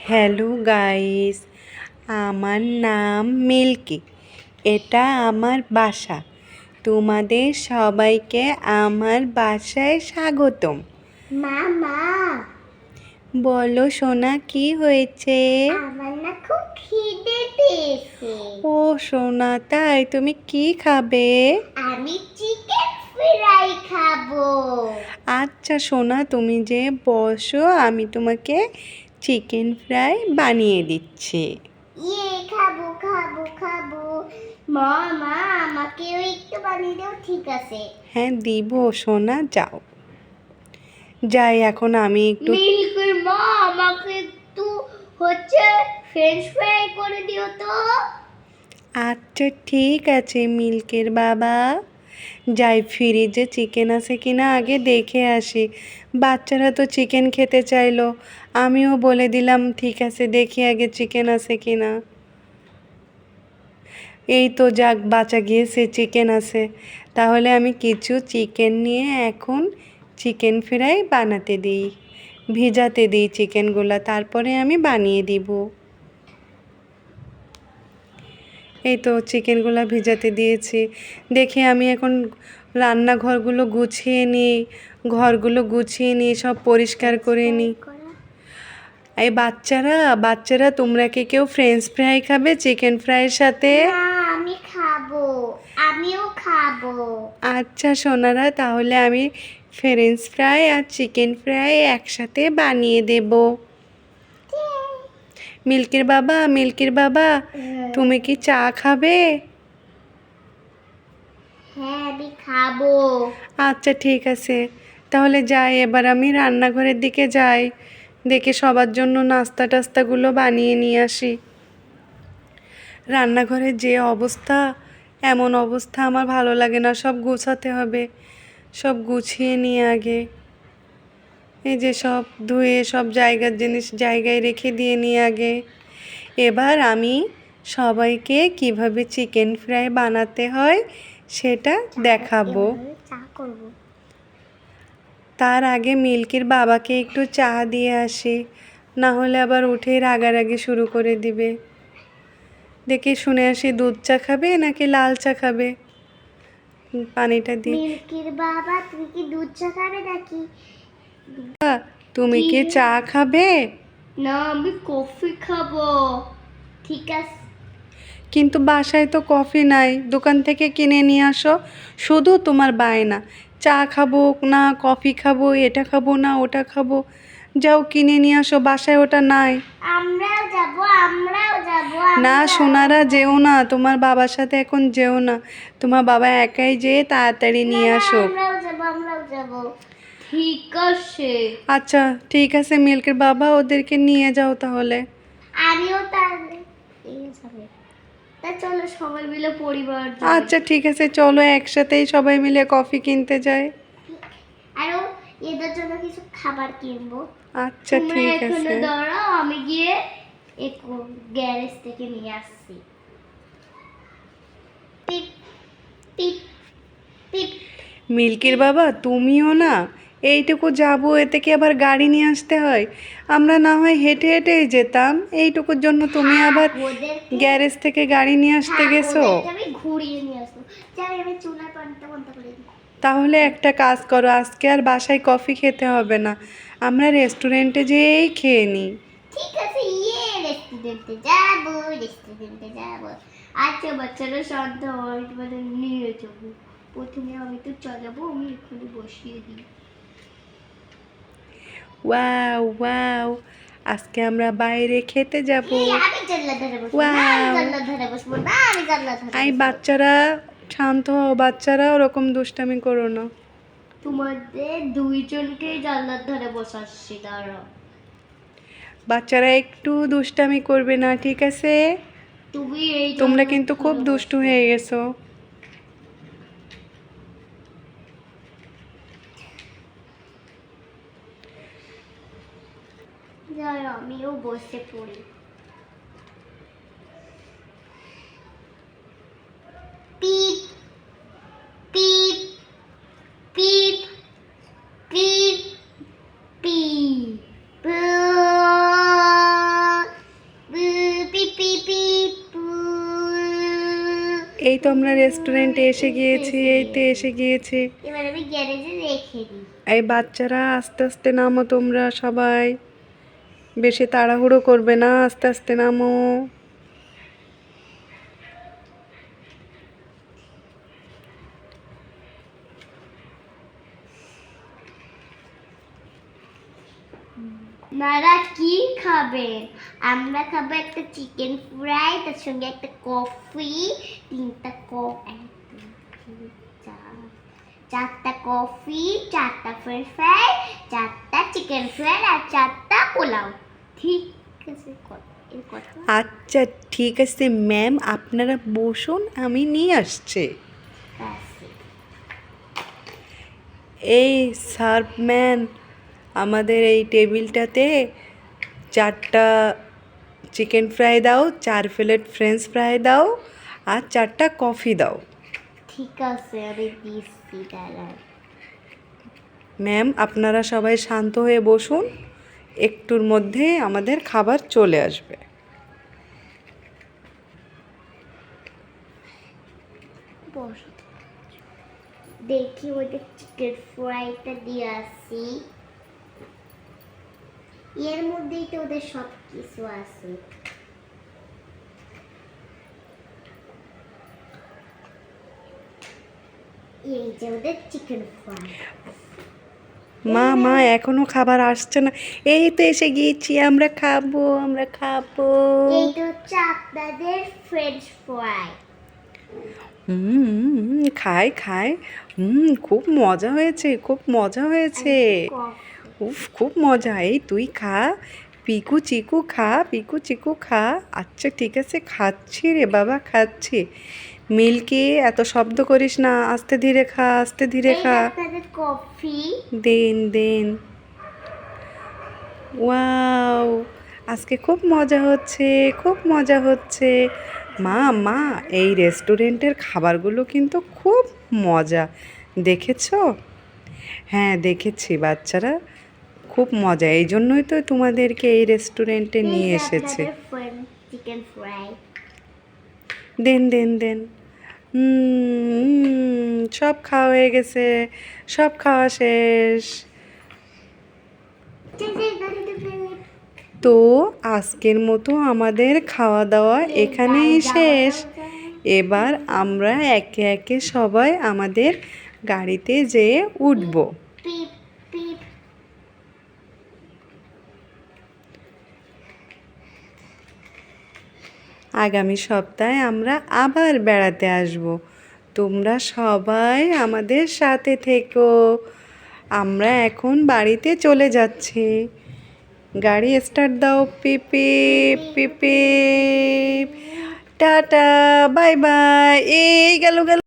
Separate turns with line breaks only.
Hello guys, আমার নাম milky. এটা আমার বাসা। তোমাদের সবাইকে আমার বাসায় স্বাগতম।
মামা,
বলো সোনা, কি হয়েছে?
আমার না খুব খিদে পেয়েছে।
ও সোনা, তাই তুমি কি খাবে?
আমি চিকেন ফ্রাই খাবো।
আচ্ছা সোনা, তুমি যে বসো, আমি তোমাকে চিকেন ফ্রাই বানিয়ে দিচ্ছি।
খাবো খাবো খাবো। মামা, আমাকেও একটু বানিয়ে দাও। ঠিক আছে।
হ্যাঁ দিব সোনা, যাও। যাই এখন আমি একটু।
মিল্কের মা, আমাকে একটু ফ্রেঞ্চ ফ্রাই করে দিও তো।
আচ্ছা ঠিক আছে মিল্কের বাবা। যাই ফ্রিজে চিকেন আছে কিনা আগে দেখে আসি। বাচ্চারা তো চিকেন খেতে চাইলো, আমিও বলে দিলাম ঠিক আছে, দেখি আগে চিকেন আছে কিনা। এই তো যাক, বাঁচা গিয়েছে, চিকেন আছে। তাহলে আমি কিছু চিকেন নিয়ে এখন চিকেন ফ্রাই বানাতে দিই, ভিজাতে দিই চিকেনগুলো, তারপরে আমি বানিয়ে দিব। এই তো চিকেনগুলো ভিজাতে দিয়েছি। দেখি আমি এখন রান্নাঘরগুলো গুছিয়ে নিই, ঘরগুলো গুছিয়ে নিই, সব পরিষ্কার করে নিই। এই বাচ্চারা বাচ্চারা তোমরা কি কেউ ফ্রেঞ্চ ফ্রাই খাবে চিকেন ফ্রাইয়ের সাথে?
না, আমি খাবো। আমিও খাবো।
আচ্ছা সোনারা, তাহলে আমি ফ্রেঞ্চ ফ্রাই আর চিকেন ফ্রাই একসাথে বানিয়ে দেব। মিল্কির বাবা, মিল্কির বাবা, তুমি কি চা খাবে?
হ্যাঁ, আমি খাবো।
আচ্ছা ঠিক আছে, তাহলে যাই, এবার আমি রান্নাঘরের দিকে যাই, দেখে সবার জন্য নাস্তা টাস্তাগুলো বানিয়ে নিয়ে আসি। রান্নাঘরের যে অবস্থা, এমন অবস্থা আমার ভালো লাগে না, সব গুছাতে হবে, সব গুছিয়ে নিয়ে আগে। এই যে সব ধুয়ে সব জায়গার জিনিস জায়গায় রেখে দিয়ে নিয়ে আগে। এবার আমি সবাইকে কিভাবে চিকেন ফ্রাই বানাতে হয় সেটা দেখাবো।
চা করব।
তার আগে মিল্কির বাবাকে একটু চা দিয়ে আসি, না হলে আবার উঠেই রাগারাগি শুরু করে দিবে। দেখি শুনে আসি, দুধ চা খাবে নাকি লাল চা খাবে। পানিটা দিই।
মিল্কির বাবা, তুমি কি দুধ চা খাবে নাকি?
তুমি কি চা খাবে?
না, আমি কফি খাবো। ঠিক আছে।
কিন্তু বাসায় তো কফি নাই, দোকান থেকে কিনে নিয়ে আসো। শুধু তোমার বায়না, চা খাবো না কফি খাবো, এটা খাবো না ওটা খাবো। যাও কিনে নিয়ে আসো, বাসায় ওটা নাই।
আমরাও যাব, আমরাও যাব।
না সোনারা, যেও না, তোমার বাবার সাথে এখন যেও না। তোমার বাবা একাই যেয়ে তাড়াতাড়ি নিয়ে আসো।
আমরাও যাব, আমরাও যাব। ঠিক আছে।
আচ্ছা ঠিক আছে মিল্কের বাবা, ওদেরকে নিয়ে যাও তাহলে।
আমিও তাহলে তা চলো সবাই মিলে পরিবার যাই।
আচ্ছা ঠিক আছে, চলো একসাথেই সবাই মিলে কফি কিনতে যাই।
আরো এদের জন্য কিছু খাবার কিনবো।
আচ্ছা ঠিক আছে।
দাঁড়াও, আমি গিয়ে গ্যারেজ থেকে নিয়ে আসছি। টিপ টিপ টিপ।
মিল্কির বাবা, তুমিও না, এইটুকু যাবো, এতে কি আবার গাড়ি নিয়ে আসতে হয়? আমরা না হয় হেঁটে হেঁটেই যেতাম, এইটুকুর জন্য তুমি আবার গ্যারেজ থেকে গাড়ি নিয়ে আসতে গেছো?
আমি ঘুরিয়ে নিয়ে আসবো। যাই, আমি চুলার পানিটা বন্ধ করে দিই।
তাহলে একটা কাজ করো, আজকে আর বাসায় কফি খেতে হবে না, আমরা রেস্টুরেন্টে যেয়েই খেয়ে নিই।
ঠিক আছে, রেস্টুরেন্টে যাবো, রেস্টুরেন্টে যাবো। আচ্ছা বাচ্চারা শান্ত হয়, মানে নিয়ে যাবো। প্রথমে আমি তো চালাবো, আমি এখানে বসিয়ে দিই।
ওয়াও ওয়াও, আজকে আমরা বাইরে খেতে যাব।
আমি জানলা ধরে বসবো না, আমি জানলা ধরে বসবো না, আমি জানলা ধরে
আই বাচ্চারা শান্ত হও, বাচ্চারা ওরকম দুষ্টামি করো না।
তোমাদের দুইজনকেই জানলার ধারে বসাচ্ছি, দাঁড়াও।
বাচ্চারা একটু দুষ্টামি করবে না, ঠিক আছে? তোমরা কিন্তু খুব দুষ্টু হয়ে গেছো।
আমিও বসে পড়ি। পিপ পিপ পিপ পিপ পিপ।
এই তো আমরা রেস্টুরেন্টে এসে গিয়েছি, এই তো এসে গিয়েছি।
এবার আমি গ্যারেজে রেখে দিই।
এই বাচ্চারা আস্তে আস্তে নামো, তোমরা সবাই বেশি তাড়াহুড়ো করবে না, আস্তে আস্তে নামো।
আপনারা কি খাবেন? আমরা খাবো একটা চিকেন ফ্রাই, তার সঙ্গে একটা কফি, 3টা কফ, 4টা কফি, 4টা ফ্রেঞ্চ ফ্রাই, 4টা চিকেন ফ্রাই আর 4টা পোলাও। ঠিক আছে, এর কথা
আচ্ছা ঠিক আছে ম্যাম, আপনারা বসুন, আমি নিয়ে আসছি।
আছে।
এই সার্ভম্যান, আমাদের এই টেবিলটাতে 4টা চিকেন ফ্রাই দাও, 4 প্লেট ফ্রেঞ্চ ফ্রাই দাও আর 4টা কফি দাও।
ঠিক আছে, আমি দিচ্ছি, দাঁড়ান।
ম্যাম আপনারা সবাই শান্ত হয়ে বসুন, একটুর মধ্যে আমাদের খাবার চলে আসবে।
বসো, দেখি ওইটা চিকেন ফ্রাইটা দিয়ে আসি। এর মধ্যেই তো ওদের সব কিছু আছে। এই যে ওদের চিকেন ফ্রাই।
মা এখনো খাবার আসছে না। এই তো এসে গিয়েছি, আমরা খাবো, আমরা খাবো।
এইটা হচ্ছে আপনাদের ফ্রেঞ্চ ফ্রাই।
খাই খাই। খুব মজা হয়েছে, খুব মজা হয়েছে। উফ খুব মজা। এই তুই খা, পিকু চিকু খা, পিকু চিকু খা। আচ্ছা ঠিক আছে, খাচ্ছি রে বাবা, খাচ্ছি। মিল্কি এত শব্দ করিস না, আস্তে ধীরে খা, আস্তে ধীরে খা।
আপনাদের কফি।
দেন দেন। ওয়াও, আজকে খুব মজা হচ্ছে, খুব মজা হচ্ছে। মা এই রেস্টুরেন্টের খাবারগুলো কিন্তু খুব মজা, দেখেছো? হ্যাঁ দেখেছি বাচ্চারা, খুব মজা, এই জন্যই তো তোমাদেরকে এই রেস্টুরেন্টে নিয়ে এসেছে।
Chicken fry.
দেন দেন দেন। সব খাওয়া হয়ে গেছে, সব খাওয়া শেষ। তো আজকের মতো আমাদের খাওয়া দাওয়া এখানেই শেষ। এবার আমরা একে একে সবাই আমাদের গাড়িতে যেয়ে উঠব। আগামী সপ্তাহে আমরা আবার বেড়াতে আসব। তোমরা সবাই আমাদের সাথে থেকো। আমরা এখন বাড়িতে চলে যাচ্ছি। গাড়ি স্টার্ট দাও, পিপি পিপি। Tata, bye bye. এই গেল।